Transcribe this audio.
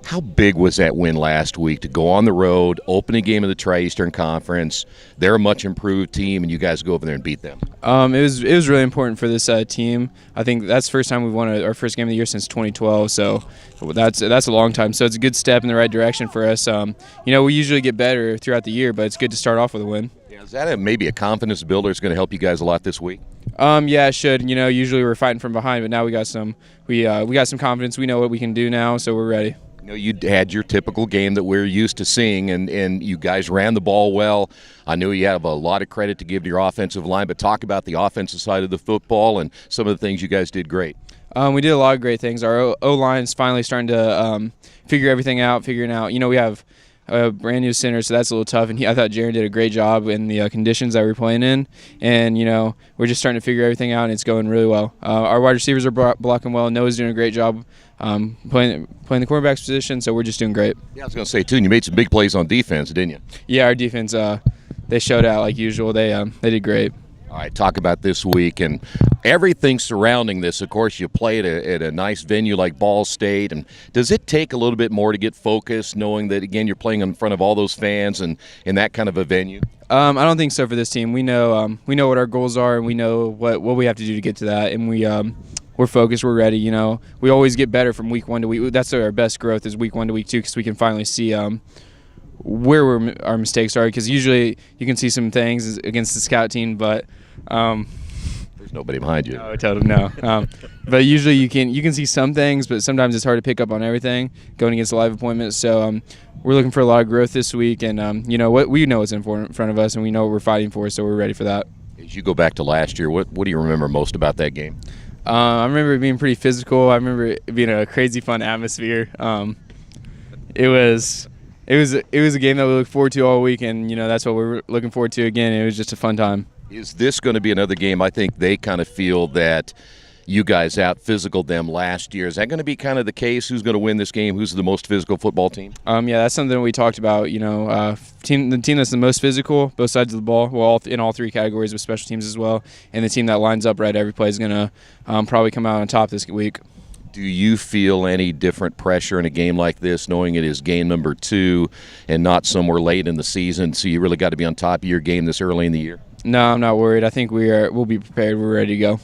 How big was that win last week to go on the road, opening game of the Tri-Eastern Conference? They're a much improved team, and you guys go over there and beat them. It was really important for this team. I think that's the first time we've won our first game of the year since 2012. So that's a long time. So it's a good step in the right direction for us. We usually get better throughout the year, but it's good to start off with a win. Yeah, is that maybe a confidence builder? It's going to help you guys a lot this week. Yeah, it should. Usually we're fighting from behind, but now we got some confidence. We know what we can do now, so we're ready. You had your typical game that we're used to seeing, and you guys ran the ball well. I know you have a lot of credit to give to your offensive line, but talk about the offensive side of the football and some of the things you guys did great. We did a lot of great things. Our O-line is finally starting to figuring out. We have a brand new center, so that's a little tough. And I thought Jaron did a great job in the conditions that we're playing in. And we're just starting to figure everything out, and it's going really well. Our wide receivers are blocking well. Noah's doing a great job playing the quarterback's position, so we're just doing great. Yeah, I was going to say too. And you made some big plays on defense, didn't you? Yeah, our defense they showed out like usual. They did great. All right, talk about this week and everything surrounding this. Of course, you play at a nice venue like Ball State. And does it take a little bit more to get focused, knowing that, again, you're playing in front of all those fans and in that kind of a venue? I don't think so for this team. We know what our goals are, and we know what we have to do to get to that. And we're focused. We're ready. We always get better from week 1 to week. That's our best growth is week 1 to week 2 because we can finally see where our mistakes are. Because usually you can see some things against the scout team, but there's nobody behind you. No, I told him no. But usually you can see some things, but sometimes it's hard to pick up on everything going against a live appointment. So we're looking for a lot of growth this week, and what we know is in front of us, and we know what we're fighting for, so we're ready for that. As you go back to last year, what do you remember most about that game? I remember it being pretty physical. I remember it being a crazy fun atmosphere. It was a game that we looked forward to all week, and that's what we're looking forward to again. It was just a fun time. Is this going to be another game? I think they kind of feel that you guys out-physicaled them last year. Is that going to be kind of the case? Who's going to win this game? Who's the most physical football team? Yeah, that's something we talked about. The team that's the most physical, both sides of the ball, well, in all 3 categories with special teams as well, and the team that lines up right every play is going to probably come out on top this week. Do you feel any different pressure in a game like this, knowing it is game number 2 and not somewhere late in the season, so you really got to be on top of your game this early in the year? No, I'm not worried. I think we'll be prepared. We're ready to go.